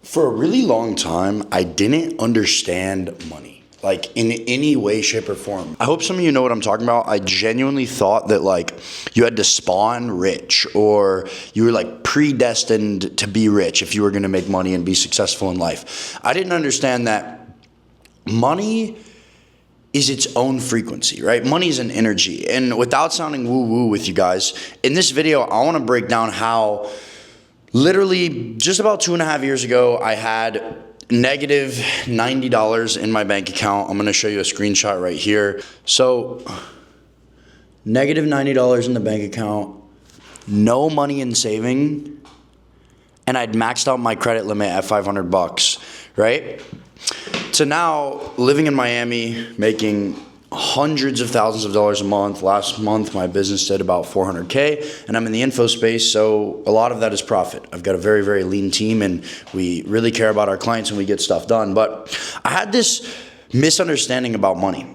For a really long time, I didn't understand money, like in any way, shape, or form. I hope some of you know what I'm talking about. I genuinely thought that like you had to spawn rich or you were like predestined to be rich if you were going to make money and be successful in life. I didn't understand that money is its own frequency, right? Money is an energy. And without sounding woo-woo with you guys, in this video, I want to break down how literally just about 2.5 years ago, I had negative $90 in my bank account. I'm going to show you a screenshot right here. So negative $90 in the bank account, no money in saving, and I'd maxed out my credit limit at $500, right? So now living in Miami, making hundreds of thousands of dollars a month. Last month, my business did about 400K, and I'm in the info space, so a lot of that is profit. I've got a very, very lean team, and we really care about our clients and we get stuff done. But I had this misunderstanding about money.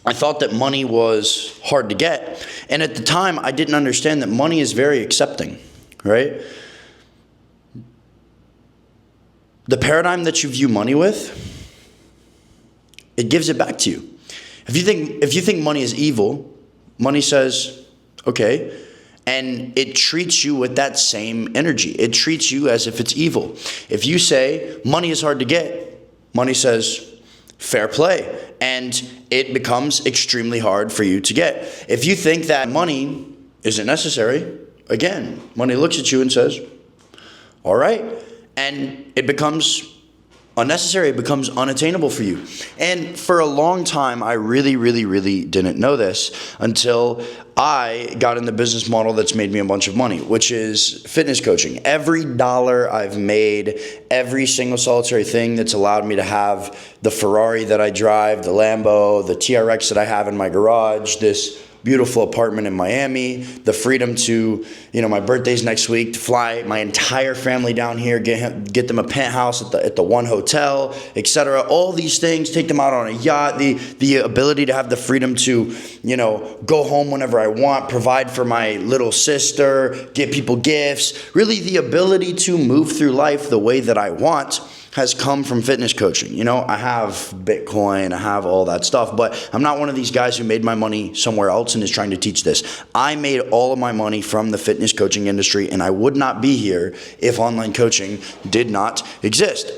I thought that money was hard to get, and at the time, I didn't understand that money is very accepting, right? The paradigm that you view money with, it gives it back to you. If you think money is evil, money says, okay, and it treats you with that same energy. It treats you as if it's evil. If you say money is hard to get, money says, fair play, and it becomes extremely hard for you to get. If you think that money isn't necessary, again, money looks at you and says, all right, and it becomes unnecessary, it becomes unattainable for you. And for a long time, I really didn't know this until I got in the business model that's made me a bunch of money, which is fitness coaching. Every dollar I've made, every single solitary thing that's allowed me to have the Ferrari that I drive, the Lambo, the TRX that I have in my garage, this beautiful apartment in Miami, the freedom to, my birthday's next week, to fly my entire family down here, get them a penthouse at the one hotel, etc. All these things, take them out on a yacht, the ability to have the freedom to, go home whenever I want, provide for my little sister, get people gifts, really the ability to move through life the way that I want has come from fitness coaching. I have Bitcoin, I have all that stuff, but I'm not one of these guys who made my money somewhere else and is trying to teach this. I made all of my money from the fitness coaching industry, and I would not be here if online coaching did not exist.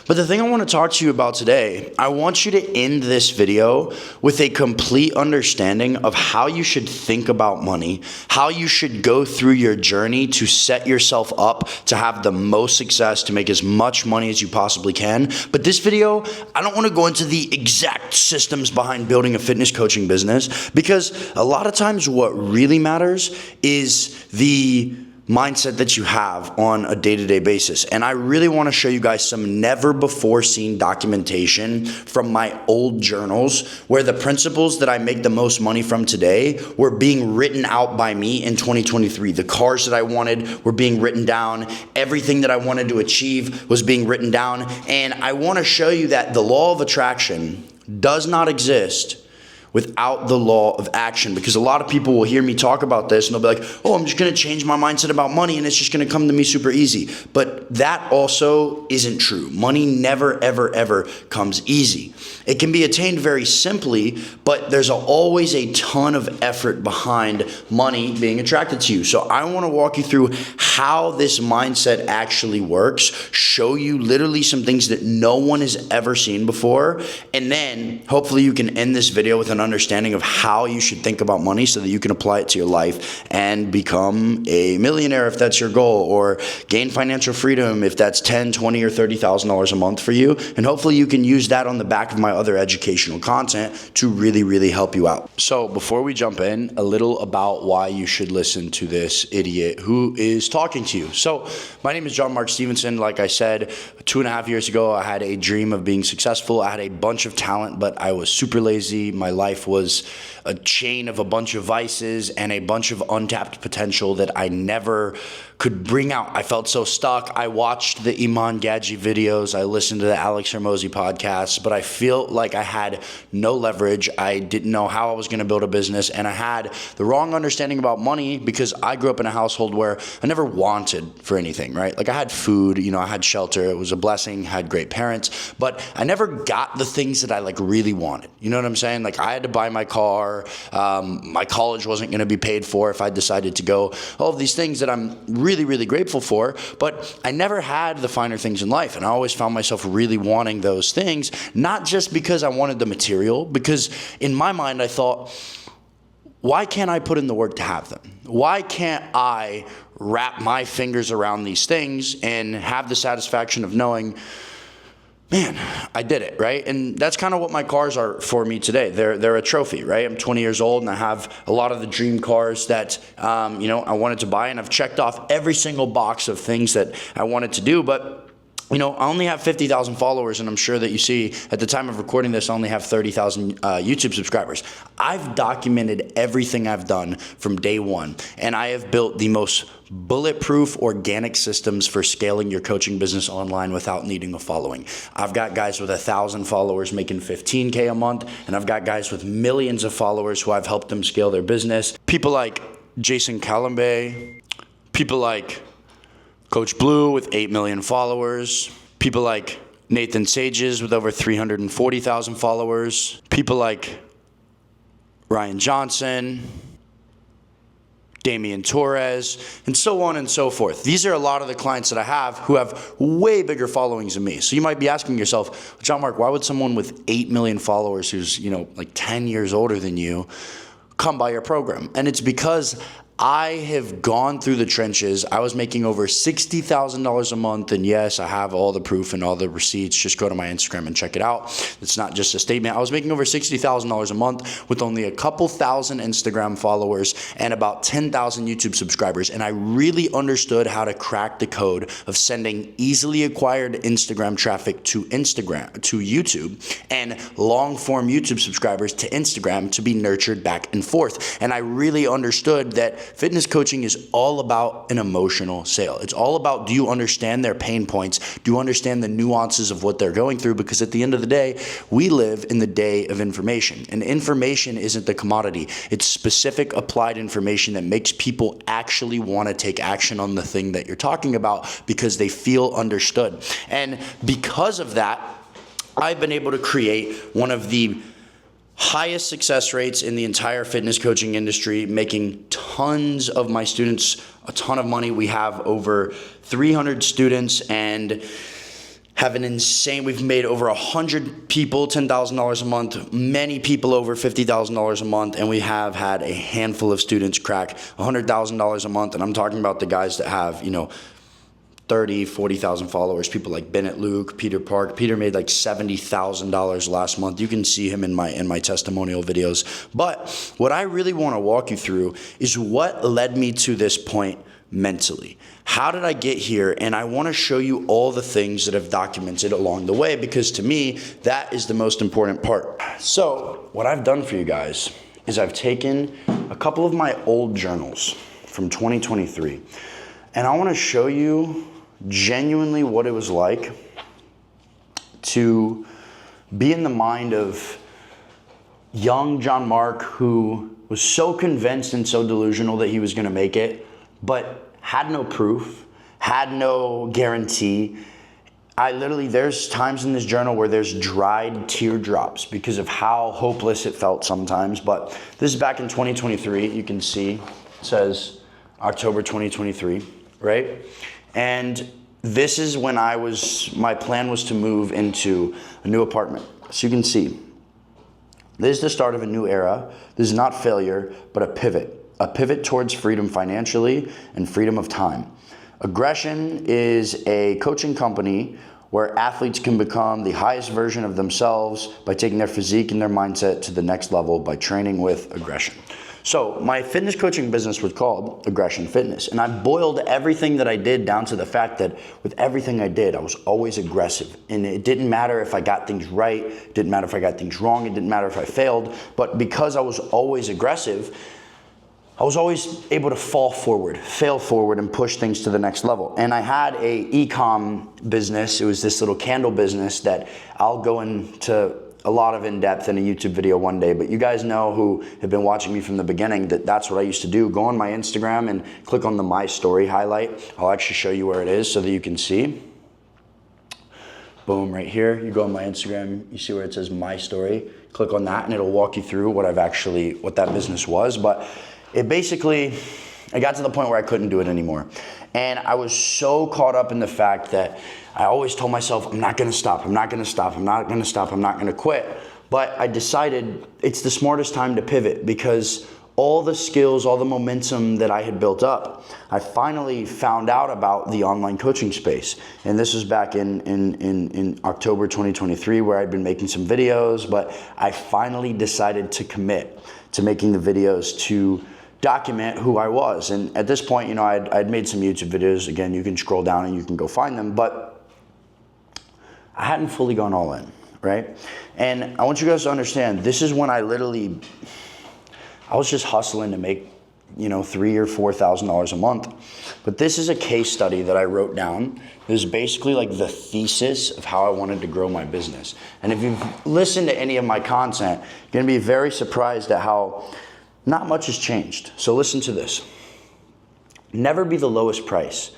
But the thing I want to talk to you about today, I want you to end this video with a complete understanding of how you should think about money, how you should go through your journey to set yourself up to have the most success, to make as much money as you possibly can. But this video, I don't want to go into the exact systems behind building a fitness coaching business, because a lot of times what really matters is the mindset that you have on a day-to-day basis. And I really want to show you guys some never before seen documentation from my old journals where the principles that I make the most money from today were being written out by me in 2023. The cars that I wanted were being written down. Everything that I wanted to achieve was being written down. And I want to show you that the law of attraction does not exist without the law of action, because a lot of people will hear me talk about this and they'll be like, oh, I'm just going to change my mindset about money and it's just going to come to me super easy. But that also isn't true. Money never, ever comes easy. It can be attained very simply, but there's always a ton of effort behind money being attracted to you. So I want to walk you through how this mindset actually works, show you literally some things that no one has ever seen before, and then hopefully you can end this video with an understanding of how you should think about money so that you can apply it to your life and become a millionaire if that's your goal, or gain financial freedom if that's $10,000, $20,000, or $30,000 a month for you. And hopefully you can use that on the back of my other educational content to really help you out. So before we jump in, a little about why you should listen to this idiot who is talking to you. So my name is John Mark Stevenson. Like I said, 2.5 years ago, I had a dream of being successful. I had a bunch of talent, but I was super lazy. My life life was a chain of a bunch of vices and a bunch of untapped potential that I never could bring out. I felt so stuck. I watched the Iman Gadji videos. I listened to the Alex Hormozi podcasts, but I feel like I had no leverage. I didn't know how I was going to build a business, and I had the wrong understanding about money because I grew up in a household where I never wanted for anything, right? Like I had food, I had shelter. It was a blessing, had great parents, but I never got the things that I like really wanted. You know what I'm saying? Like I had to buy my car. My college wasn't going to be paid for if I decided to go. All of these things that I'm really, really grateful for, but I never had the finer things in life. And I always found myself really wanting those things, not just because I wanted the material, because in my mind, I thought, why can't I put in the work to have them? Why can't I wrap my fingers around these things and have the satisfaction of knowing, man, I did it, right? And that's kind of what my cars are for me today. They're a trophy, right? I'm 20 years old and I have a lot of the dream cars that, I wanted to buy, and I've checked off every single box of things that I wanted to do, but I only have 50,000 followers, and I'm sure that you see at the time of recording this, I only have 30,000 YouTube subscribers. I've documented everything I've done from day one, and I have built the most bulletproof organic systems for scaling your coaching business online without needing a following. I've got guys with 1,000 followers making $15K a month, and I've got guys with millions of followers who I've helped them scale their business. People like Jason Calambe, people like Coach Blue with 8 million followers, people like Nathan Sages with over 340,000 followers, people like Ryan Johnson, Damian Torres, and so on and so forth. These are a lot of the clients that I have who have way bigger followings than me. So you might be asking yourself, John Mark, why would someone with 8 million followers who's, like 10 years older than you come by your program? And it's because I have gone through the trenches. I was making over $60,000 a month, and yes, I have all the proof and all the receipts. Just go to my Instagram and check it out. It's not just a statement. I was making over $60,000 a month with only a couple thousand Instagram followers and about 10,000 YouTube subscribers, and I really understood how to crack the code of sending easily acquired Instagram traffic to YouTube, and long-form YouTube subscribers to Instagram to be nurtured back and forth. And I really understood that fitness coaching is all about an emotional sale. It's all about, do you understand their pain points? Do you understand the nuances of what they're going through? Because at the end of the day, we live in the day of information, and information isn't the commodity. It's specific applied information that makes people actually want to take action on the thing that you're talking about because they feel understood. And because of that, I've been able to create one of the highest success rates in the entire fitness coaching industry, making tons of my students a ton of money. We have over 300 students and have an insane, we've made over 100 people $10,000 a month, many people over $50,000 a month, and we have had a handful of students crack $100,000 a month. And I'm talking about the guys that have, 30, 40,000 followers, people like Bennett Luke, Peter Park. Peter made like $70,000 last month. You can see him in my testimonial videos. But what I really want to walk you through is what led me to this point mentally. How did I get here? And I want to show you all the things that I've documented along the way, because to me, that is the most important part. So what I've done for you guys is I've taken a couple of my old journals from 2023, and I want to show you genuinely what it was like to be in the mind of young John Mark, who was so convinced and so delusional that he was going to make it, but had no proof, had no guarantee. There's times in this journal where there's dried teardrops because of how hopeless it felt sometimes. But this is back in 2023. You can see it says October 2023, right? And this is when my plan was to move into a new apartment. So you can see, this is the start of a new era. This is not failure, but a pivot towards freedom financially and freedom of time. Aggression is a coaching company where athletes can become the highest version of themselves by taking their physique and their mindset to the next level by training with aggression. So my fitness coaching business was called Aggression Fitness, and I boiled everything that I did down to the fact that with everything I did, I was always aggressive. And it didn't matter if I got things right, it didn't matter if I got things wrong, it didn't matter if I failed, but because I was always aggressive, I was always able to fall forward, fail forward, and push things to the next level. And I had a e-com business. It was this little candle business that I'll go into a lot of in-depth in a YouTube video one day, but you guys know who have been watching me from the beginning that that's what I used to do. Go on my Instagram and click on the My Story highlight. I'll actually show you where it is so that you can see. Boom, right here. You go on my Instagram, you see where it says My Story. Click on that and it'll walk you through what that business was. But it basically, I got to the point where I couldn't do it anymore. And I was so caught up in the fact that I always told myself, I'm not gonna stop, I'm not gonna stop, I'm not gonna stop, I'm not gonna quit. But I decided it's the smartest time to pivot because all the skills, all the momentum that I had built up, I finally found out about the online coaching space. And this was back in October 2023 where I'd been making some videos, but I finally decided to commit to making the videos to document who I was. And at this point, you know, I'd made some YouTube videos. Again, you can scroll down and you can go find them, but I hadn't fully gone all in, right? And I want you guys to understand, this is when I was just hustling to make, you know, $3,000 or $4,000 a month. But this is a case study that I wrote down. This is basically like the thesis of how I wanted to grow my business. And if you've listened to any of my content, you're gonna be very surprised at how not much has changed. So listen to this. Never be the lowest price.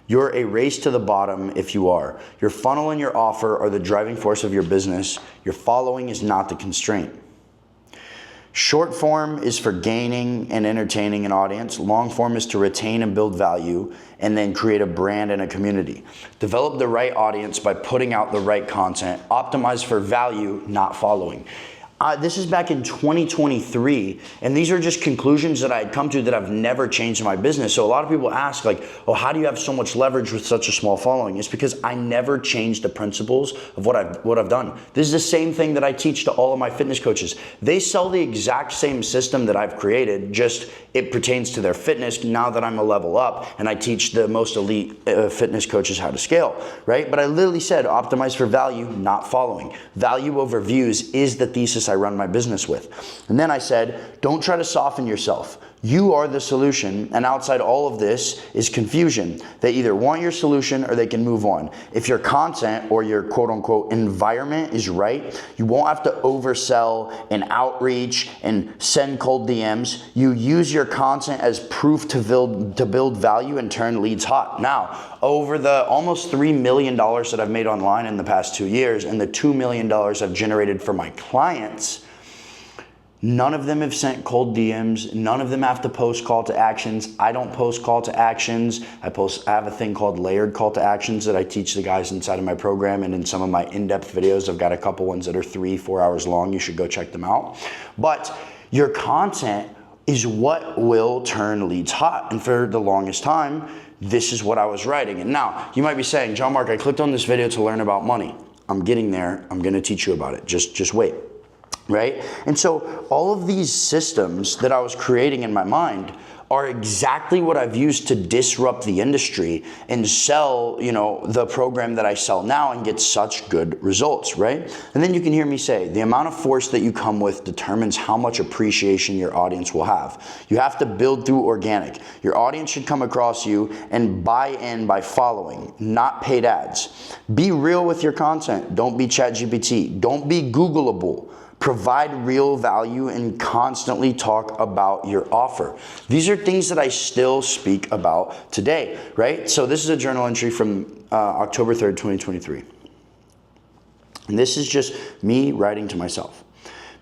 You're a race to the bottom if you are. Your funnel and your offer are the driving force of your business. Your following is not the constraint. Short form is for gaining and entertaining an audience. Long form is to retain and build value and then create a brand and a community. Develop the right audience by putting out the right content. Optimize for value, not following. This is back in 2023, and these are just conclusions that I had come to that I've never changed in my business. So a lot of people ask like, oh, how do you have so much leverage with such a small following? It's because I never changed the principles of what I've done. This is the same thing that I teach to all of my fitness coaches. They sell the exact same system that I've created, just it pertains to their fitness now that I'm a level up and I teach the most elite fitness coaches how to scale, right? But I literally said optimize for value, not following. Value over views is the thesis I run my business with. And then I said, don't try to soften yourself. You are the solution, and outside all of this is confusion. They either want your solution or they can move on. If your content or your quote unquote environment is right, you won't have to oversell and outreach and send cold DMs. You use your content as proof to build value and turn leads hot. Now, over the almost $3 million that I've made online in the past 2 years and the $2 million I've generated for my clients, none of them have sent cold DMs. None of them have to post call to actions. I don't post call to actions. I have a thing called layered call to actions that I teach the guys inside of my program, and in some of my in-depth videos, I've got a couple ones that are 3-4 hours long. You should go check them out. But your content is what will turn leads hot. And for the longest time, this is what I was writing. And now you might be saying, John Mark, I clicked on this video to learn about money. I'm getting there. I'm going to teach you about it. Just wait. Right? And so all of these systems that I was creating in my mind are exactly what I've used to disrupt the industry and sell, you know, the program that I sell now and get such good results, right? And then you can hear me say, the amount of force that you come with determines how much appreciation your audience will have. You have to build through organic. Your audience should come across you and buy in by following, not paid ads. Be real with your content. Don't be ChatGPT. Don't be Googleable. Provide real value and constantly talk about your offer. These are things that I still speak about today, right? So this is a journal entry from October 3rd, 2023. And this is just me writing to myself.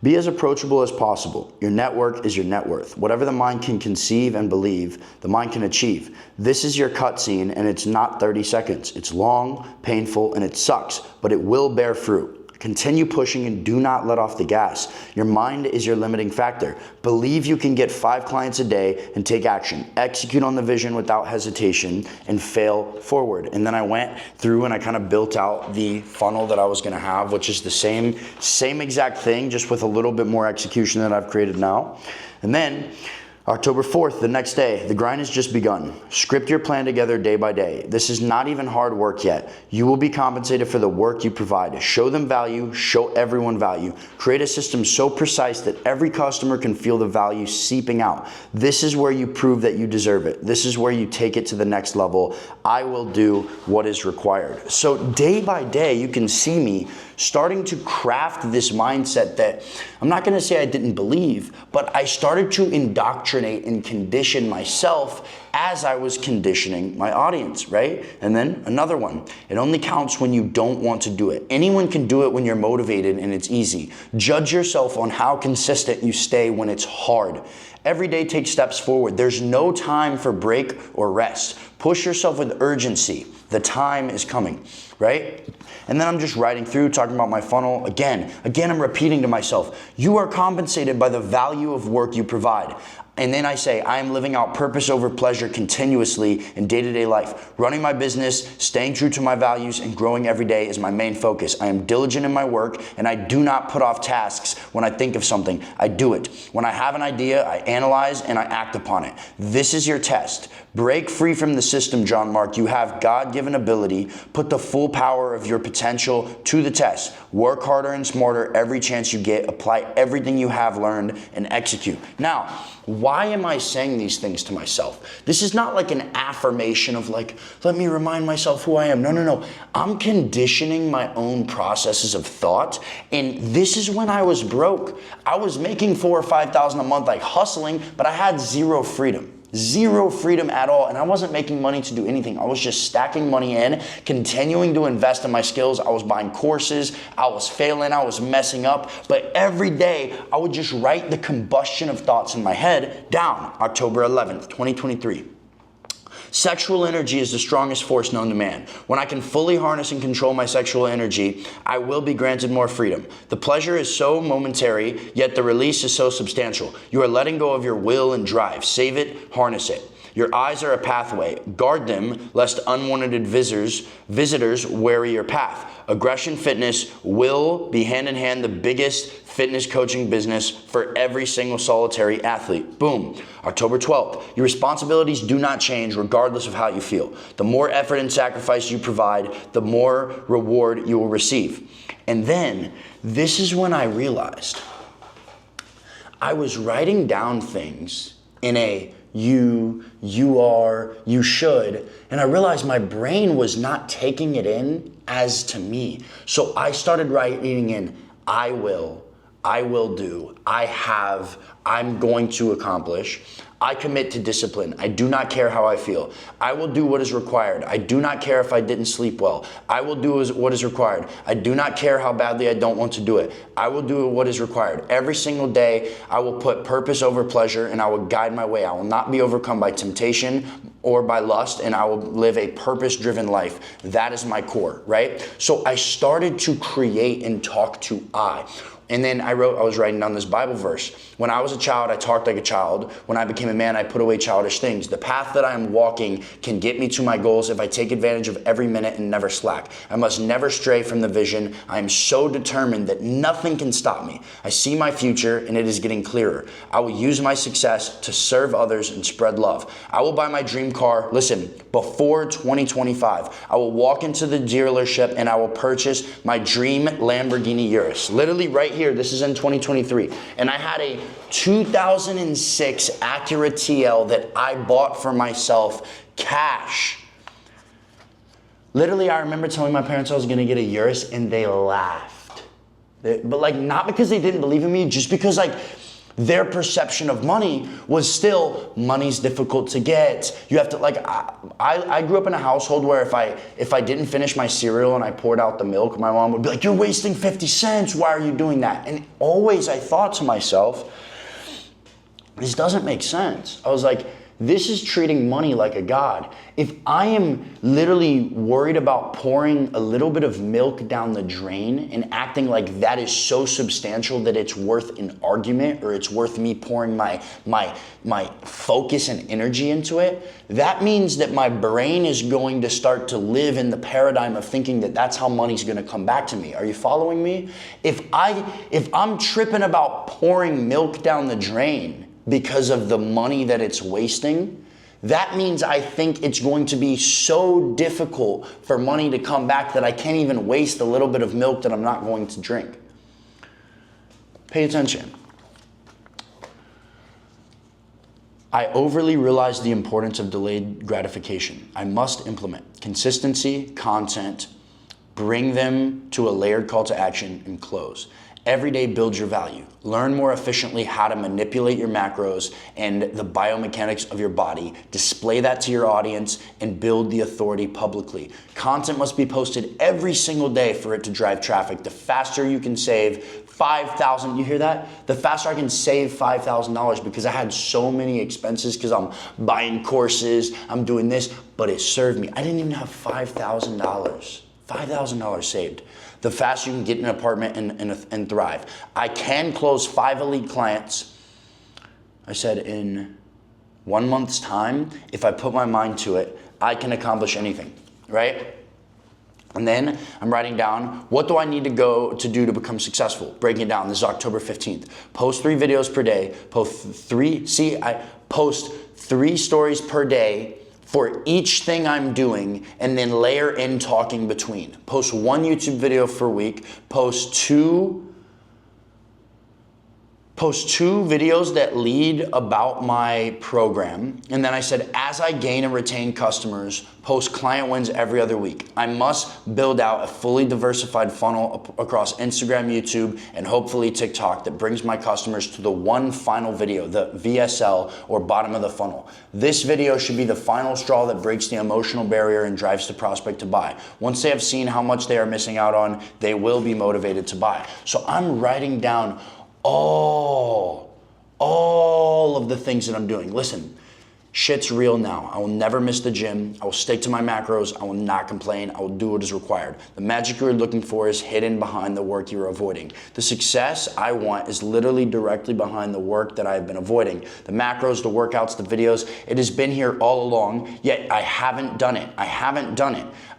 Be as approachable as possible. Your network is your net worth. Whatever the mind can conceive and believe, the mind can achieve. This is your cutscene, and it's not 30 seconds. It's long, painful, and it sucks, but it will bear fruit. Continue pushing and do not let off the gas. Your mind is your limiting factor. Believe you can get 5 clients a day and take action. Execute on the vision without hesitation and fail forward. And then I went through and I kind of built out the funnel that I was gonna have, which is the same exact thing, just with a little bit more execution that I've created now. And then October 4th, the next day, the grind has just begun. Script your plan together day by day. This is not even hard work yet. You will be compensated for the work you provide. Show them value, show everyone value. Create a system so precise that every customer can feel the value seeping out. This is where you prove that you deserve it. This is where you take it to the next level. I will do what is required. So day by day, you can see me starting to craft this mindset that I'm not gonna say I didn't believe, but I started to indoctrinate and condition myself as I was conditioning my audience, right? And then another one, it only counts when you don't want to do it. Anyone can do it when you're motivated and it's easy. Judge yourself on how consistent you stay when it's hard. Every day take steps forward. There's no time for break or rest. Push yourself with urgency. The time is coming, right? And then I'm just riding through, talking about my funnel. Again, I'm repeating to myself, you are compensated by the value of work you provide. And then I say, I am living out purpose over pleasure continuously in day-to-day life. Running my business, staying true to my values, and growing every day is my main focus. I am diligent in my work, and I do not put off tasks when I think of something. I do it. When I have an idea, I analyze and I act upon it. This is your test. Break free from the system, John Mark. You have God-given ability. Put the full power of your potential to the test. Work harder and smarter every chance you get. Apply everything you have learned and execute. Now, why am I saying these things to myself? This is not like an affirmation of like, let me remind myself who I am. No. I'm conditioning my own processes of thought. And this is when I was broke. I was making $4,000 or $5,000 a month, like hustling, but I had zero freedom. Zero freedom at all, and I wasn't making money to do anything. I was just stacking money in, continuing to invest in my skills. I was buying courses, I was failing, I was messing up, but every day I would just write the combustion of thoughts in my head down. October 11th, 2023. Sexual energy is the strongest force known to man. When I can fully harness and control my sexual energy, I will be granted more freedom. The pleasure is so momentary, yet the release is so substantial. You are letting go of your will and drive. Save it, harness it. Your eyes are a pathway. Guard them, lest unwanted visitors weary your path. Aggression Fitness will be hand in hand the biggest fitness coaching business for every single solitary athlete. Boom. October 12th. Your responsibilities do not change regardless of how you feel. The more effort and sacrifice you provide, the more reward you will receive. And then, this is when I realized I was writing down things in a you are, you should. And I realized my brain was not taking it in as to me. So I started writing in, I will do, I have, I'm going to accomplish. I commit to discipline. I do not care how I feel. I will do what is required. I do not care if I didn't sleep well. I will do what is required. I do not care how badly I don't want to do it. I will do what is required. Every single day, I will put purpose over pleasure and I will guide my way. I will not be overcome by temptation or by lust, and I will live a purpose-driven life. That is my core, right? So I started to create and talk to I. And then I was writing down this Bible verse. When I was a child, I talked like a child. When I became a man, I put away childish things. The path that I am walking can get me to my goals if I take advantage of every minute and never slack. I must never stray from the vision. I am so determined that nothing can stop me. I see my future and it is getting clearer. I will use my success to serve others and spread love. I will buy my dream car, listen, before 2025. I will walk into the dealership and I will purchase my dream Lamborghini Urus. Literally right here, this is in 2023. And I had a 2006 Acura TL that I bought for myself cash. Literally, I remember telling my parents I was gonna get a Urus and they laughed. But like, not because they didn't believe in me, just because like, their perception of money was still, money's difficult to get. You have to, like, I grew up in a household where if I didn't finish my cereal and I poured out the milk, my mom would be like, you're wasting 50 cents, why are you doing that? And always I thought to myself, this doesn't make sense. I was like, This is treating money like a god. If I am literally worried about pouring a little bit of milk down the drain and acting like that is so substantial that it's worth an argument or it's worth me pouring my focus and energy into it, that means that my brain is going to start to live in the paradigm of thinking that that's how money's going to come back to me. Are you following me? If I'm tripping about pouring milk down the drain because of the money that it's wasting, that means I think it's going to be so difficult for money to come back that I can't even waste a little bit of milk that I'm not going to drink. Pay attention. I overly realize the importance of delayed gratification. I must implement consistency, content, bring them to a layered call to action, and close. Every day builds your value. Learn more efficiently how to manipulate your macros and the biomechanics of your body. Display that to your audience and build the authority publicly. Content must be posted every single day for it to drive traffic. The faster you can save $5,000, you hear that? The faster I can save $5,000 because I had so many expenses because I'm buying courses, I'm doing this, but it served me. I didn't even have $5,000. $5,000 saved. The faster you can get an apartment and thrive. I can close 5 elite clients, I said, in 1 month's time. If I put my mind to it, I can accomplish anything, right? And then I'm writing down, what do I need to do to become successful? Breaking it down. This is October 15th. Post 3 videos per day. I post 3 stories per day for each thing I'm doing, and then layer in talking between. Post 1 YouTube video per week, post two videos that lead about my program. And then I said, as I gain and retain customers, post client wins every other week. I must build out a fully diversified funnel across Instagram, YouTube, and hopefully TikTok that brings my customers to the one final video, the VSL, or bottom of the funnel. This video should be the final straw that breaks the emotional barrier and drives the prospect to buy. Once they have seen how much they are missing out on, they will be motivated to buy. So I'm writing down all of the things that I'm doing. Listen, shit's real now. I will never miss the gym. I will stick to my macros. I will not complain. I will do what is required. The magic you're looking for is hidden behind the work you're avoiding. The success I want is literally directly behind the work that I've been avoiding. The macros, the workouts, the videos, it has been here all along, yet I haven't done it.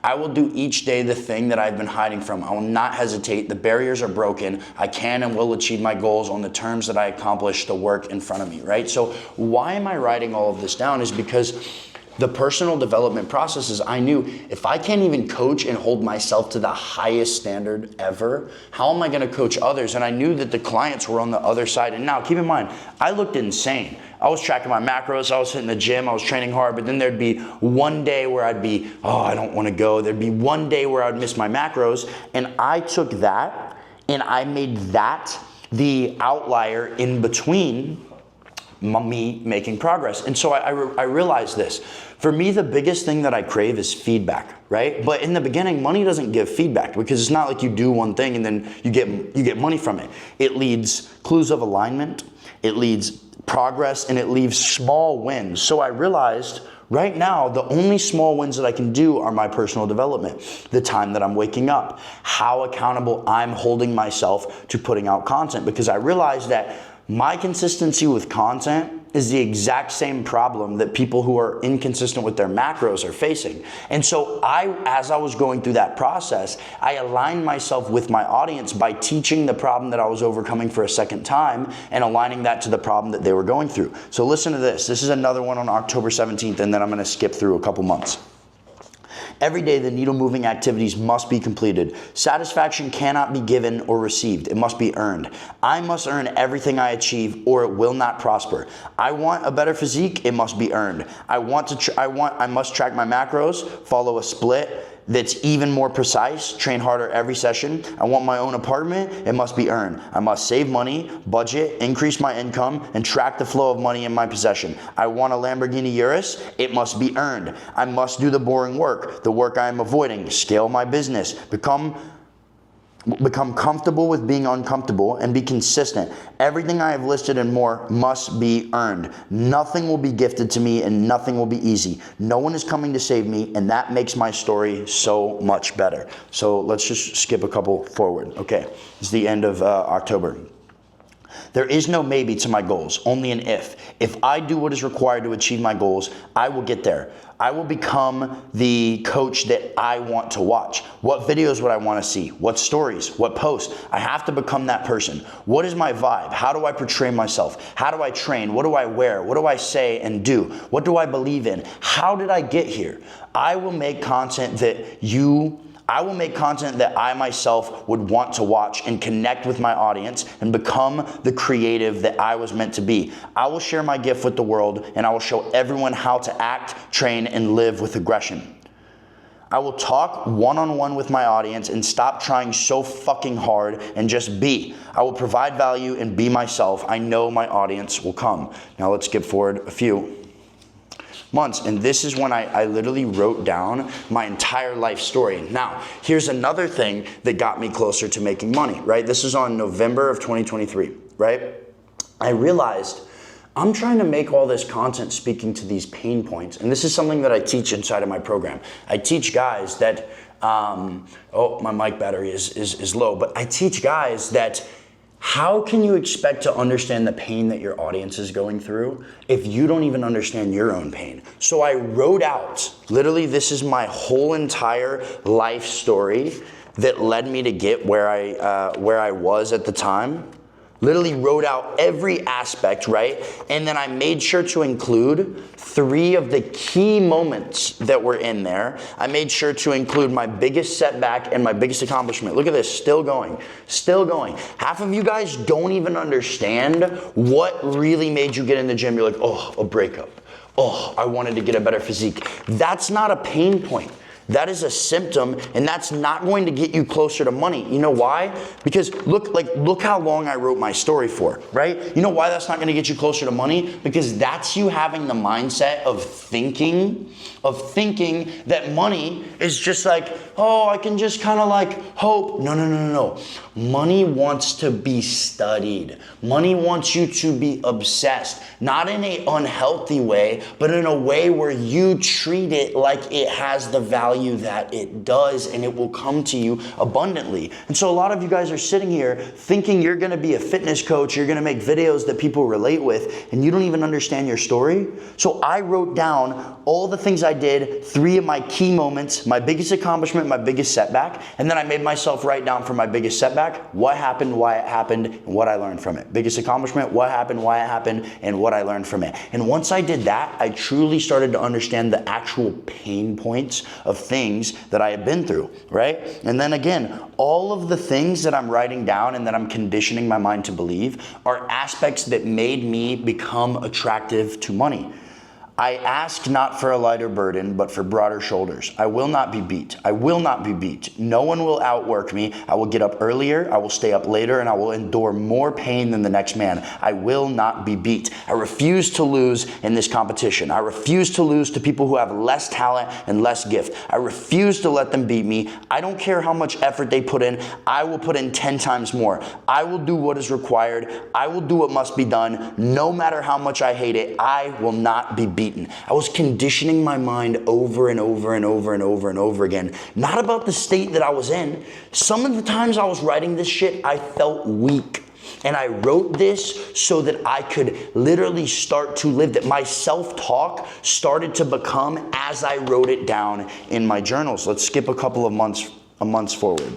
I will do each day the thing that I've been hiding from. I will not hesitate. The barriers are broken. I can and will achieve my goals on the terms that I accomplish the work in front of me, right? So why am I writing all of this down is because the personal development processes, I knew if I can't even coach and hold myself to the highest standard ever, how am I gonna coach others? And I knew that the clients were on the other side. And now keep in mind, I looked insane. I was tracking my macros, I was hitting the gym, I was training hard, but then there'd be one day where I'd be, I don't wanna go. There'd be one day where I'd miss my macros. And I took that and I made that the outlier in between me making progress. And so I realized this. For me, the biggest thing that I crave is feedback, right? But in the beginning, money doesn't give feedback because it's not like you do one thing and then you get money from it. It leads clues of alignment, it leads progress, and it leaves small wins. So I realized right now, the only small wins that I can do are my personal development, the time that I'm waking up, how accountable I'm holding myself to putting out content, because I realized that my consistency with content is the exact same problem that people who are inconsistent with their macros are facing. And so as I was going through that process, I aligned myself with my audience by teaching the problem that I was overcoming for a second time and aligning that to the problem that they were going through. So listen to this. This is another one on October 17th, and then I'm gonna skip through a couple months. Every day, the needle-moving activities must be completed. Satisfaction cannot be given or received. It must be earned. I must earn everything I achieve, or it will not prosper. I want a better physique. It must be earned. I must track my macros, follow a split that's even more precise, train harder every session. I want my own apartment. It must be earned. I must save money, budget, increase my income, and track the flow of money in my possession. I want a Lamborghini Urus. It must be earned. I must do the boring work, the work I am avoiding, scale my business, become Become comfortable with being uncomfortable and be consistent. Everything I have listed and more must be earned. Nothing will be gifted to me and nothing will be easy. No one is coming to save me, and that makes my story so much better. So let's just skip a couple forward. Okay, it's the end of October. There is no maybe to my goals, only an if. If I do what is required to achieve my goals, I will get there. I will become the coach that I want to watch. What videos would I want to see? What stories? What posts? I have to become that person. What is my vibe? How do I portray myself? How do I train? What do I wear? What do I say and do? What do I believe in? How did I get here? I will make content that I myself would want to watch and connect with my audience and become the creative that I was meant to be. I will share my gift with the world, and I will show everyone how to act, train, and live with aggression. I will talk one-on-one with my audience and stop trying so fucking hard and just be. I will provide value and be myself. I know my audience will come. Now let's skip forward a few months, and this is when I literally wrote down my entire life story. Now, here's another thing that got me closer to making money, right? This is on November of 2023, right? I realized I'm trying to make all this content speaking to these pain points, and this is something that I teach inside of my program. I teach guys that, oh, my mic battery is low, but I teach guys that how can you expect to understand the pain that your audience is going through if you don't even understand your own pain? So I wrote out, literally this is my whole entire life story that led me to get where I was at the time. Literally wrote out every aspect, right? And then I made sure to include 3 of the key moments that were in there. I made sure to include my biggest setback and my biggest accomplishment. Look at this, still going, still going. Half of you guys don't even understand what really made you get in the gym. You're like, oh, a breakup. Oh, I wanted to get a better physique. That's not a pain point. That is a symptom, and that's not going to get you closer to money. You know why? Because look how long I wrote my story for, right? You know why that's not going to get you closer to money? Because that's you having the mindset of thinking that money is just like, oh, I can just kind of like hope. No. Money wants to be studied. Money wants you to be obsessed, not in an unhealthy way, but in a way where you treat it like it has the value that it does, and it will come to you abundantly. And so a lot of you guys are sitting here thinking you're going to be a fitness coach, you're going to make videos that people relate with, and you don't even understand your story. So I wrote down all the things I did, 3 of my key moments, my biggest accomplishment, my biggest setback, and then I made myself write down for my biggest setback, what happened, why it happened, and what I learned from it. Biggest accomplishment, what happened, why it happened, and what I learned from it. And once I did that, I truly started to understand the actual pain points of things that I had been through, right? And then again, all of the things that I'm writing down and that I'm conditioning my mind to believe are aspects that made me become attractive to money. I ask not for a lighter burden, but for broader shoulders. I will not be beat. I will not be beat. No one will outwork me. I will get up earlier, I will stay up later, and I will endure more pain than the next man. I will not be beat. I refuse to lose in this competition. I refuse to lose to people who have less talent and less gift. I refuse to let them beat me. I don't care how much effort they put in. I will put in 10 times more. I will do what is required. I will do what must be done. No matter how much I hate it, I will not be beaten. I was conditioning my mind over and over and over and over and over again, not about the state that I was in. Some of the times I was writing this shit, I felt weak. And I wrote this so that I could literally start to live that. My self-talk started to become as I wrote it down in my journals. Let's skip a couple of months forward.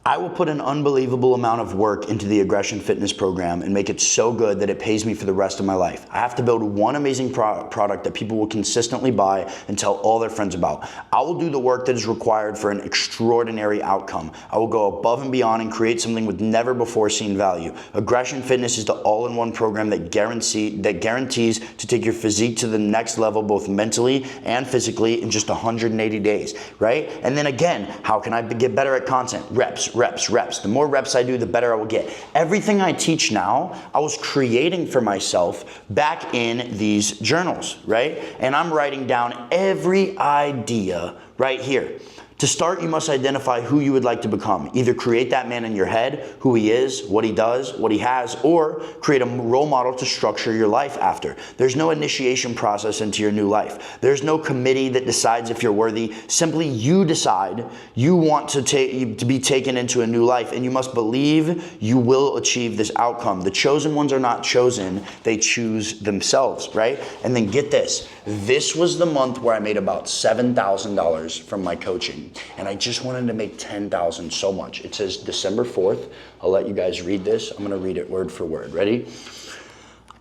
I will put an unbelievable amount of work into the Aggression Fitness program and make it so good that it pays me for the rest of my life. I have to build one amazing product that people will consistently buy and tell all their friends about. I will do the work that is required for an extraordinary outcome. I will go above and beyond and create something with never before seen value. Aggression Fitness is the all-in-one program that guarantees to take your physique to the next level, both mentally and physically, in just 180 days, right? And then again, how can I get better at content? Reps, reps, reps, reps. The more reps I do, the better I will get. Everything I teach now, I was creating for myself back in these journals, right? And I'm writing down every idea right here. To start, you must identify who you would like to become. Either create that man in your head, who he is, what he does, what he has, or create a role model to structure your life after. There's no initiation process into your new life. There's no committee that decides if you're worthy. Simply you decide you want to be taken into a new life, and you must believe you will achieve this outcome. The chosen ones are not chosen, they choose themselves, right? And then get this. This was the month where I made about $7,000 from my coaching. And I just wanted to make $10,000 so much. It says December 4th. I'll let you guys read this. I'm going to read it word for word. Ready?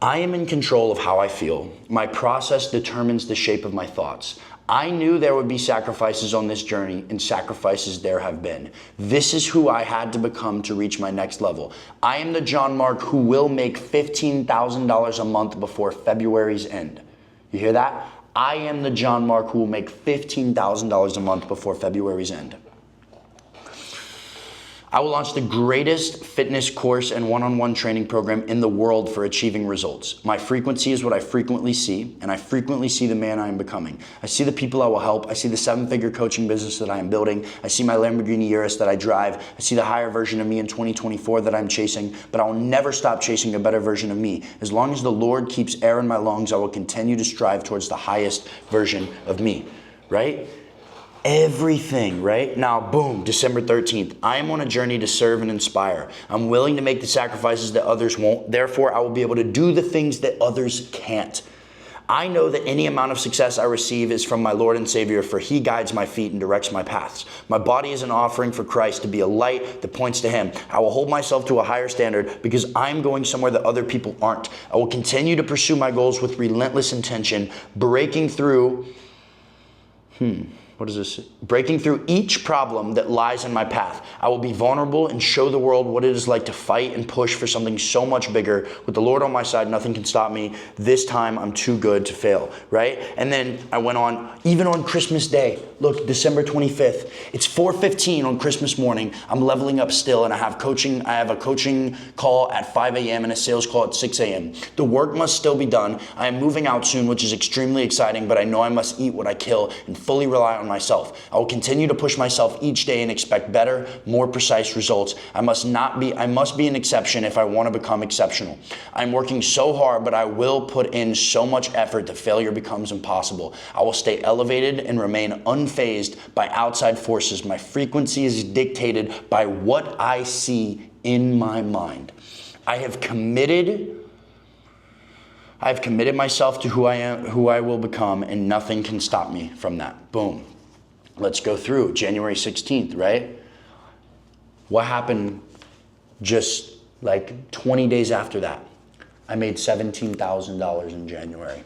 I am in control of how I feel. My process determines the shape of my thoughts. I knew there would be sacrifices on this journey, and sacrifices there have been. This is who I had to become to reach my next level. I am the John Mark who will make $15,000 a month before February's end. You hear that? I am the John Mark who will make $15,000 a month before February's end. I will launch the greatest fitness course and one-on-one training program in the world for achieving results. My frequency is what I frequently see, and I frequently see the man I am becoming. I see the people I will help. I see the 7-figure coaching business that I am building. I see my Lamborghini Urus that I drive. I see the higher version of me in 2024 that I'm chasing, but I will never stop chasing a better version of me. As long as the Lord keeps air in my lungs, I will continue to strive towards the highest version of me, right? Everything, right? Now, boom, December 13th. I am on a journey to serve and inspire. I'm willing to make the sacrifices that others won't. Therefore, I will be able to do the things that others can't. I know that any amount of success I receive is from my Lord and Savior, for he guides my feet and directs my paths. My body is an offering for Christ to be a light that points to him. I will hold myself to a higher standard because I'm going somewhere that other people aren't. I will continue to pursue my goals with relentless intention, breaking through breaking through each problem that lies in my path. I will be vulnerable and show the world what it is like to fight and push for something so much bigger. With the Lord on my side, nothing can stop me. This time, I'm too good to fail, right? And then I went on, even on Christmas Day. Look, December 25th. It's 4:15 on Christmas morning. I'm leveling up still, and I have a coaching call at 5 a.m. and a sales call at 6 a.m. The work must still be done. I am moving out soon, which is extremely exciting, but I know I must eat what I kill and fully rely on myself. I will continue to push myself each day and expect better, more precise results. I must be an exception if I want to become exceptional. I'm working so hard, but I will put in so much effort that failure becomes impossible. I will stay elevated and remain unfazed by outside forces. My frequency is dictated by what I see in my mind. I have committed myself to who I am, who I will become, and nothing can stop me from that. Boom. Let's go through January 16th, right? What happened just like 20 days after that? I made $17,000 in January.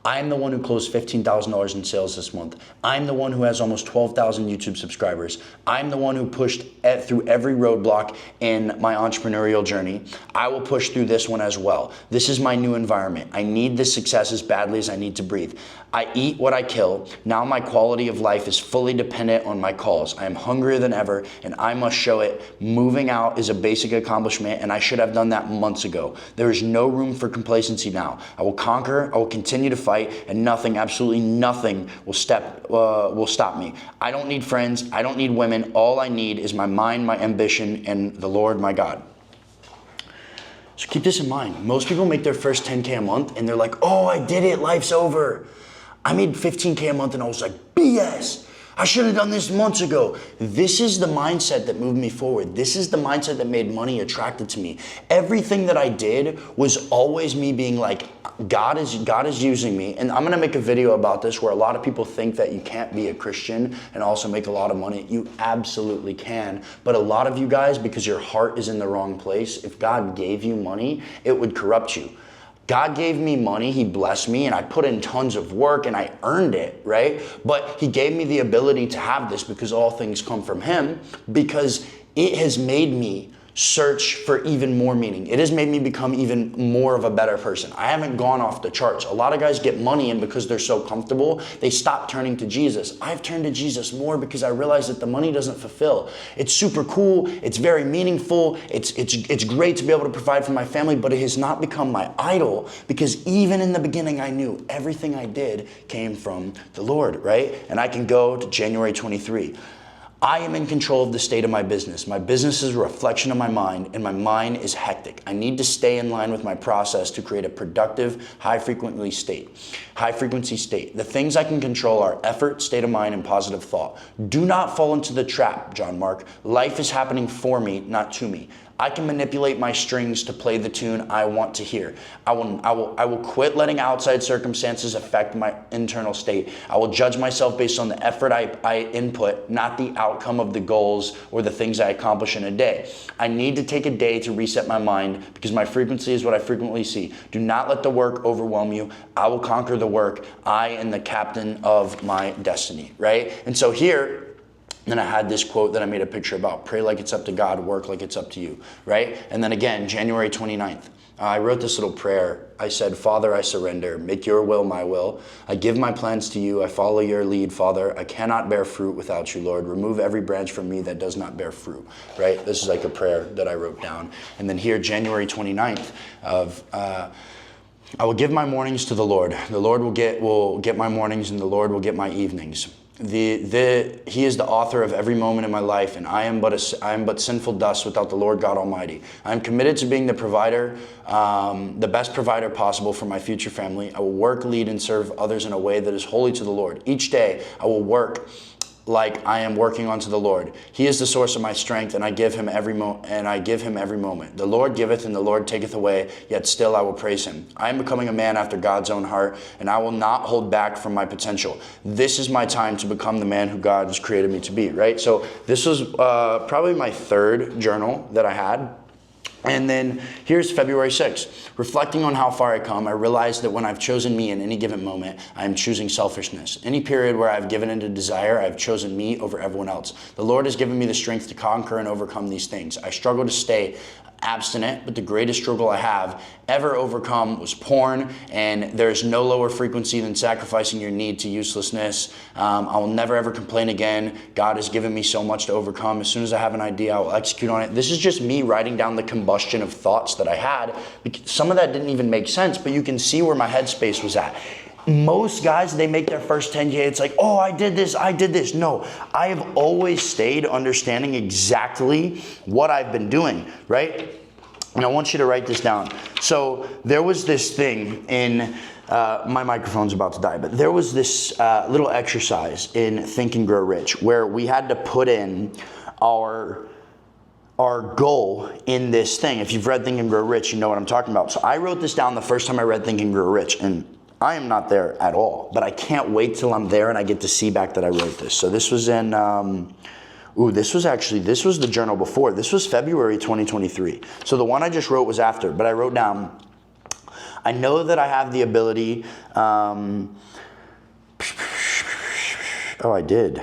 I'm the one who closed $15,000 in sales this month. I'm the one who has almost 12,000 YouTube subscribers. I'm the one who pushed through every roadblock in my entrepreneurial journey. I will push through this one as well. This is my new environment. I need this success as badly as I need to breathe. I eat what I kill. Now my quality of life is fully dependent on my calls. I am hungrier than ever, and I must show it. Moving out is a basic accomplishment, and I should have done that months ago. There is no room for complacency now. I will conquer. I will continue to fight, and nothing, absolutely nothing, will stop me. I don't need friends. I don't need women. All I need is my mind, my ambition, and the Lord, my God. So keep this in mind. Most people make their first 10K a month, and they're like, oh, I did it. Life's over. I made 15K a month, and I was like, BS. I should have done this months ago. This is the mindset that moved me forward. This is the mindset that made money attracted to me. Everything that I did was always me being like, God is using me. And I'm gonna make a video about this where a lot of people think that you can't be a Christian and also make a lot of money. You absolutely can. But a lot of you guys, because your heart is in the wrong place, if God gave you money, it would corrupt you. God gave me money, he blessed me, and I put in tons of work and I earned it, right? But he gave me the ability to have this because all things come from him, because it has made me search for even more meaning. It has made me become even more of a better person. I haven't gone off the charts. A lot of guys get money, and because they're so comfortable, they stop turning to Jesus. I've turned to Jesus more because I realize that the money doesn't fulfill. It's super cool. It's very meaningful. It's great to be able to provide for my family, but it has not become my idol, because even in the beginning, I knew everything I did came from the Lord, right? And I can go to January 23. I am in control of the state of my business. My business is a reflection of my mind, and my mind is hectic. I need to stay in line with my process to create a productive, high-frequency state. The things I can control are effort, state of mind, and positive thought. Do not fall into the trap, John Mark. Life is happening for me, not to me. I can manipulate my strings to play the tune I want to hear. I will quit letting outside circumstances affect my internal state. I will judge myself based on the effort I input, not the outcome of the goals or the things I accomplish in a day. I need to take a day to reset my mind, because my frequency is what I frequently see. Do not let the work overwhelm you. I will conquer the work. I am the captain of my destiny, right? And so here, then I had this quote that I made a picture about: pray like it's up to God, work like it's up to you, right? And then again, January 29th, I wrote this little prayer. I said, Father, I surrender. Make your will my will. I give my plans to you. I follow your lead, Father. I cannot bear fruit without you, Lord. Remove every branch from me that does not bear fruit, right? This is like a prayer that I wrote down. And then here, January 29th of... I will give my mornings to the Lord. The Lord will get my mornings, and the Lord will get my evenings. He is the author of every moment in my life, and I am but sinful dust without the Lord God Almighty. I am committed to being the provider, the best provider possible for my future family. I will work, lead, and serve others in a way that is holy to the Lord. Each day, I will work like I am working unto the Lord. He is the source of my strength, and I give him every moment. The Lord giveth, and the Lord taketh away, yet still I will praise him. I am becoming a man after God's own heart, and I will not hold back from my potential. This is my time to become the man who God has created me to be, right? So this was probably my third journal that I had. And then here's February 6th. Reflecting on how far I come, I realized that when I've chosen me in any given moment, I am choosing selfishness. Any period where I've given into desire, I've chosen me over everyone else. The Lord has given me the strength to conquer and overcome these things. I struggle to stay abstinent, but the greatest struggle I have ever overcome was porn, and there's no lower frequency than sacrificing your need to uselessness. I will never ever complain again. God has given me so much to overcome. As soon as I have an idea, I will execute on it. This is just me writing down the combustion of thoughts that I had. Some of that didn't even make sense, but you can see where my headspace was at. Most guys, they make their first 10K, it's like, oh, I did this. No, I have always stayed understanding exactly what I've been doing, right? And I want you to write this down. So there was this thing in, my microphone's about to die, but there was this little exercise in Think and Grow Rich where we had to put in our goal in this thing. If you've read Think and Grow Rich, you know what I'm talking about. So I wrote this down the first time I read Think and Grow Rich, and I am not there at all, but I can't wait till I'm there and I get to see back that I wrote this. So this was in, this was the journal before. This was February 2023. So the one I just wrote was after, but I wrote down, I know that I have the ability, I did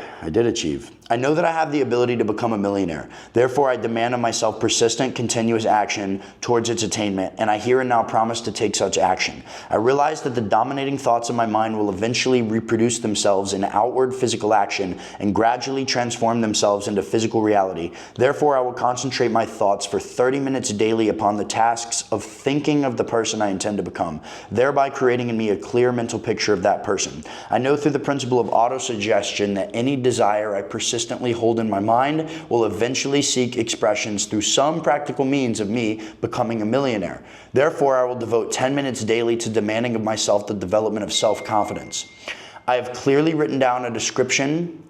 achieve. I know that I have the ability to become a millionaire. Therefore, I demand of myself persistent, continuous action towards its attainment, and I here and now promise to take such action. I realize that the dominating thoughts of my mind will eventually reproduce themselves in outward physical action and gradually transform themselves into physical reality. Therefore, I will concentrate my thoughts for 30 minutes daily upon the tasks of thinking of the person I intend to become, thereby creating in me a clear mental picture of that person. I know through the principle of autosuggestion that any desire I persistently hold in my mind will eventually seek expressions through some practical means of me becoming a millionaire. Therefore, I will devote 10 minutes daily to demanding of myself the development of self-confidence. I have clearly written down a description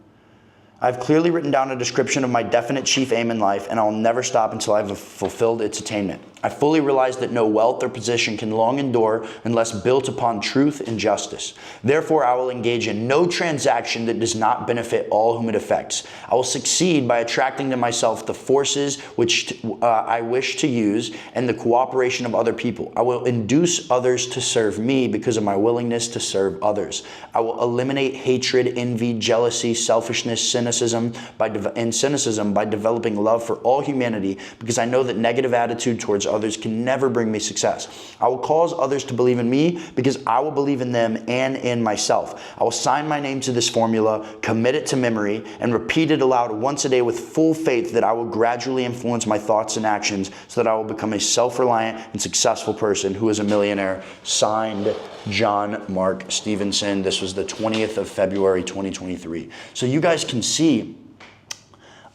of my definite chief aim in life, and I will never stop until I have fulfilled its attainment. I fully realize that no wealth or position can long endure unless built upon truth and justice. Therefore, I will engage in no transaction that does not benefit all whom it affects. I will succeed by attracting to myself the forces which I wish to use and the cooperation of other people. I will induce others to serve me because of my willingness to serve others. I will eliminate hatred, envy, jealousy, selfishness, cynicism, cynicism by developing love for all humanity, because I know that negative attitude towards others can never bring me success. I will cause others to believe in me because I will believe in them and in myself. I will sign my name to this formula, commit it to memory, and repeat it aloud once a day with full faith that I will gradually influence my thoughts and actions so that I will become a self-reliant and successful person who is a millionaire. Signed, John Mark Stevenson. This was the 20th of February, 2023. So you guys can see,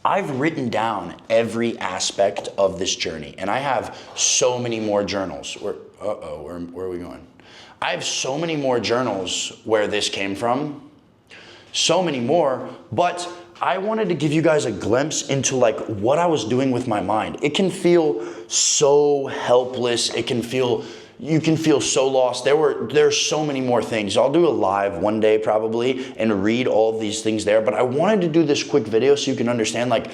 I've written down every aspect of this journey, and I have so many more journals. Where are we going? I have so many more journals where this came from, so many more, but I wanted to give you guys a glimpse into like what I was doing with my mind. It can feel so helpless. You can feel so lost. There's so many more things. I'll do a live one day probably and read all of these things there, but I wanted to do this quick video so you can understand like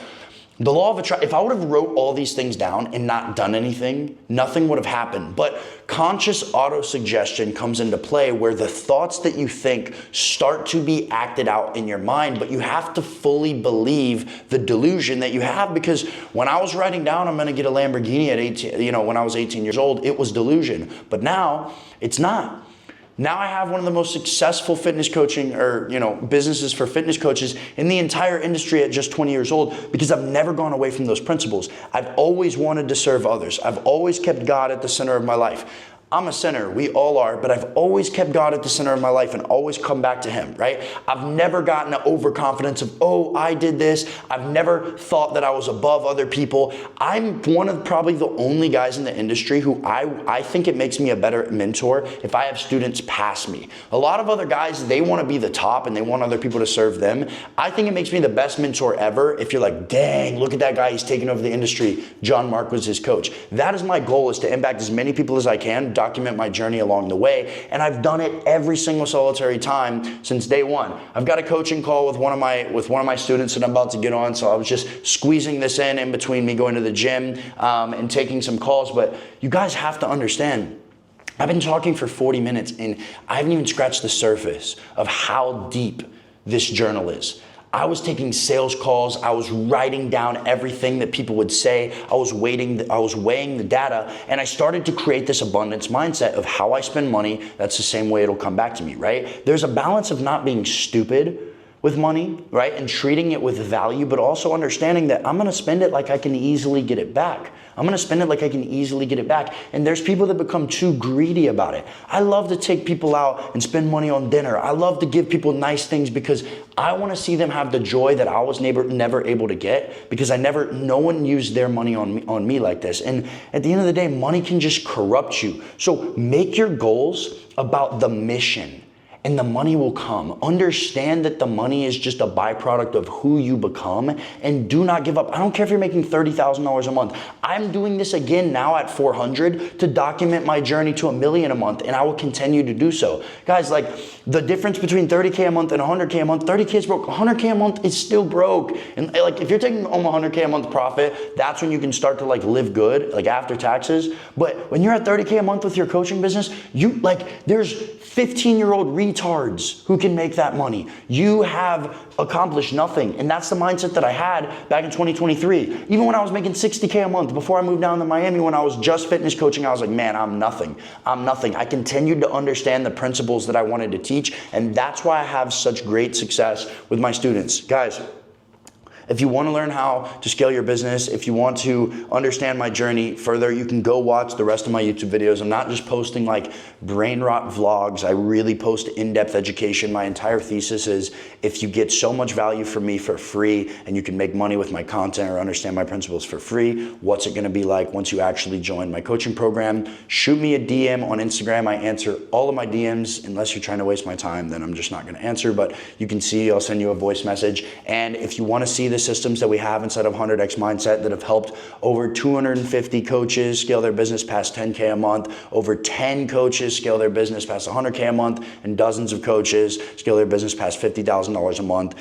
the law of attraction. If I would have wrote all these things down and not done anything, nothing would have happened. But conscious auto-suggestion comes into play where the thoughts that you think start to be acted out in your mind, but you have to fully believe the delusion that you have, because when I was writing down I'm gonna get a Lamborghini at 18, when I was 18 years old, it was delusion. But now it's not. Now I have one of the most successful fitness coaching businesses for fitness coaches in the entire industry at just 20 years old, because I've never gone away from those principles. I've always wanted to serve others. I've always kept God at the center of my life. I'm a sinner, we all are, but I've always kept God at the center of my life and always come back to Him, right? I've never gotten an overconfidence of, oh, I did this. I've never thought that I was above other people. I'm one of probably the only guys in the industry who I think it makes me a better mentor if I have students pass me. A lot of other guys, they want to be the top and they want other people to serve them. I think it makes me the best mentor ever if you're like, dang, look at that guy, he's taking over the industry. John Mark was his coach. That is my goal, is to impact as many people as I can, document my journey along the way, and I've done it every single solitary time since day one. I've got a coaching call with one of my students that I'm about to get on, so I was just squeezing this in between me going to the gym and taking some calls. But you guys have to understand, I've been talking for 40 minutes and I haven't even scratched the surface of how deep this journal is. I was taking sales calls. I was writing down everything that people would say. I was weighing the data, and I started to create this abundance mindset of how I spend money. That's the same way it'll come back to me, right? There's a balance of not being stupid with money, right? And treating it with value, but also understanding that I'm going to spend it like I can easily get it back. I'm going to spend it like I can easily get it back. And there's people that become too greedy about it. I love to take people out and spend money on dinner. I love to give people nice things because I want to see them have the joy that I was never able to get, because no one used their money on me like this. And at the end of the day, money can just corrupt you. So make your goals about the mission, and the money will come. Understand that the money is just a byproduct of who you become, and do not give up. I don't care if you're making $30,000 a month. I'm doing this again now at 400 to document my journey to $1 million a month, and I will continue to do so. Guys, like the difference between 30K a month and 100K a month, 30K is broke, 100K a month is still broke. And like if you're taking home 100K a month profit, that's when you can start to like live good, like after taxes. But when you're at 30K a month with your coaching business, there's 15-year-old retards who can make that money. You have accomplished nothing. And that's the mindset that I had back in 2023. Even when I was making 60K a month, before I moved down to Miami, when I was just fitness coaching, I was like, man, I'm nothing. I continued to understand the principles that I wanted to teach. And that's why I have such great success with my students. Guys, if you want to learn how to scale your business, if you want to understand my journey further, you can go watch the rest of my YouTube videos. I'm not just posting like brain rot vlogs. I really post in-depth education. My entire thesis is if you get so much value from me for free and you can make money with my content or understand my principles for free, what's it going to be like once you actually join my coaching program? Shoot me a DM on Instagram. I answer all of my DMs. Unless you're trying to waste my time, then I'm just not going to answer. But you can see, I'll send you a voice message. And if you want to see the systems that we have inside of 100X Mindset that have helped over 250 coaches scale their business past 10K a month, over 10 coaches scale their business past 100K a month, and dozens of coaches scale their business past $50,000 a month.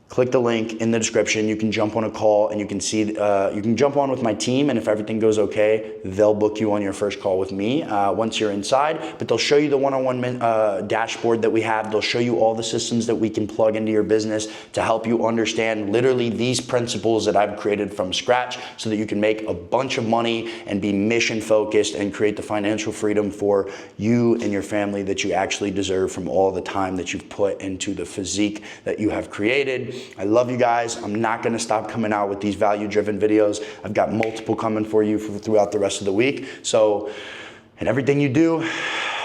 click the link in the description. You can jump on a call and you can see, you can jump on with my team, and if everything goes okay, they'll book you on your first call with me once you're inside. But they'll show you the one-on-one dashboard that we have. They'll show you all the systems that we can plug into your business to help you understand literally these principles that I've created from scratch so that you can make a bunch of money and be mission focused and create the financial freedom for you and your family that you actually deserve from all the time that you've put into the physique that you have created. I love you guys. I'm not going to stop coming out with these value-driven videos. I've got multiple coming for you throughout the rest of the week. So, in everything you do,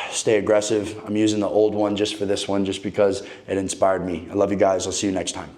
stay aggressive. I'm using the old one just for this one, just because it inspired me. I love you guys. I'll see you next time.